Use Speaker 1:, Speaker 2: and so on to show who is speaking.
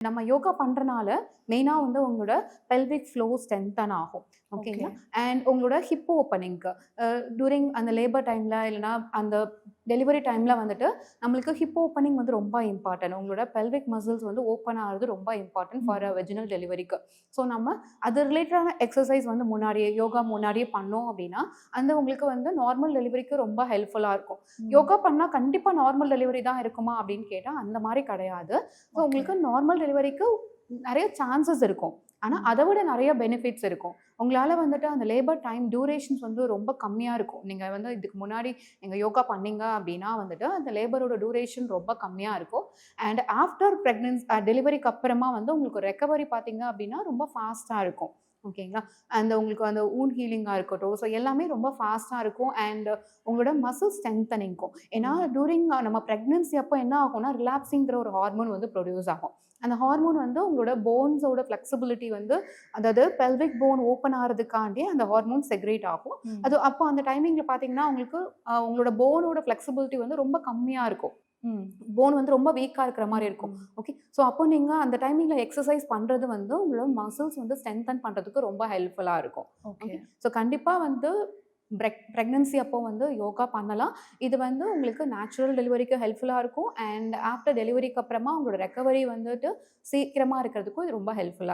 Speaker 1: நம்ம யோகா பண்றனால மெயினா வந்து உங்களோட பெல்விக் ஃப்ளோ ஸ்ட்ரென்தன் ஆகும்.
Speaker 2: ஓகே.
Speaker 1: ஓகேங்களா? அண்ட் உங்களோட ஹிப் ஓப்பனிங்க்கு டூரிங் அந்த லேபர் டைம்ல இல்லன்னா அந்த டெலிவரி டைம்ல வந்துட்டு நம்மளுக்கு ஹிப் ஓப்பனிங் வந்து ரொம்ப இம்பார்ட்டன்ட். உங்களோட பெல்விக் மசில்ஸ் வந்து ஓப்பன் ஆகுறது ரொம்ப இம்பார்ட்டன்ட் ஃபார்
Speaker 2: ம்.
Speaker 1: வெஜினல் டெலிவரிக்கு. ஸோ நம்ம அது ரிலேட்டடான எக்ஸர்சைஸ் வந்து முன்னாடியே யோகா முன்னாடியே பண்ணோம் அப்படின்னா, அந்த உங்களுக்கு வந்து நார்மல் டெலிவரிக்கு ரொம்ப ஹெல்ப்ஃபுல்லா இருக்கும்.
Speaker 2: ம்.
Speaker 1: யோகா பண்ணா கண்டிப்பா நார்மல் டெலிவரி தான் இருக்குமா அப்படின்னு கேட்டா, அந்த மாரி கிடையாது. So
Speaker 2: okay.
Speaker 1: உங்களுக்கு நார்மல் டெலிவரிக்கு நெறைய சான்சஸ் இருக்கும். ஆனா,
Speaker 2: ம்.
Speaker 1: அத விட நெறைய பெனிஃபிட்ஸ் இருக்கும். உங்களால வந்துட்டு அந்த லேபர் டைம் டியூரேஷன்ஸ் வந்து ரொம்ப கம்மியா இருக்கும். நீங்க வந்து இதுக்கு முன்னாடி நீங்க யோகா பண்ணீங்க அப்டின்னா வந்துட்டு, அந்த லேபரோட டியூரேஷன் ரொம்ப கம்மியா இருக்கும். அண்ட் ஆஃப்டர் டெலிவரிக்கு அப்புறமா வந்து உங்களுக்கு ரெக்கவரி பார்த்தீங்க அப்டின்னா, ரொம்ப ஃபாஸ்ட்டா இருக்கும். ஓகேங்களா? அந்த உங்களுக்கு அந்த வூண்ட் ஹீலிங்கா இருக்கட்டும், ஸோ எல்லாமே ரொம்ப ஃபாஸ்ட்டா இருக்கும். அண்ட் உங்களோட மசில் ஸ்ட்ரெங்தனிங்க்கும். ஏன்னா,
Speaker 2: ம்.
Speaker 1: டூரிங் நம்ம பிரெக்னன்சி அப்போ என்ன ஆகும்னா, ரிலாக்ஸிங்கிற ஒரு ஹார்மோன் வந்து ப்ரொடியூஸ் ஆகும். அந்த ஹார்மோன் வந்து உங்களோட போன்ஸோட ஃப்ளெக்சிபிலிட்டி வந்து அதாவது பெல்விக் போன் ஓப்பன் ஆறதுக்காண்டி அந்த ஹார்மோன் செக்ரேட் ஆகும்.
Speaker 2: ம்.
Speaker 1: அது அப்போ அந்த டைமிங்ல பார்த்தீங்கன்னா, உங்களுக்கு உங்களோட போனோட ஃப்ளெக்சிபிலிட்டி வந்து ரொம்ப கம்மியா இருக்கும்.
Speaker 2: ம்.
Speaker 1: போன் வந்து ரொம்ப வீக்கா இருக்கிற மாரி
Speaker 2: ம்.
Speaker 1: இருக்கும்.
Speaker 2: ம்.
Speaker 1: ஓகே. ஸோ அப்போ நீங்க அந்த டைமிங்ல எக்சர்சைஸ் பண்றது வந்து உங்களோட மசில்ஸ் வந்து ஸ்ட்ரெங்தன் பண்றதுக்கு ரொம்ப ஹெல்ப்ஃபுல்லா இருக்கும்.
Speaker 2: ஓகே.
Speaker 1: ஓகே. ஸோ கண்டிப்பா வந்து பிரெக்னன்சி அப்போ வந்து யோகா பண்ணலாம். இது வந்து உங்களுக்கு நேச்சுரல் டெலிவரிக்கு ஹெல்ப்ஃபுல்லா இருக்கும். அண்ட் ஆஃப்டர் டெலிவரிக்கு அப்புறமா உங்களோட ரெக்கவரி வந்துட்டு சீக்கிரமா இருக்கிறதுக்கும் இது ரொம்ப ஹெல்ப்ஃபுல்லா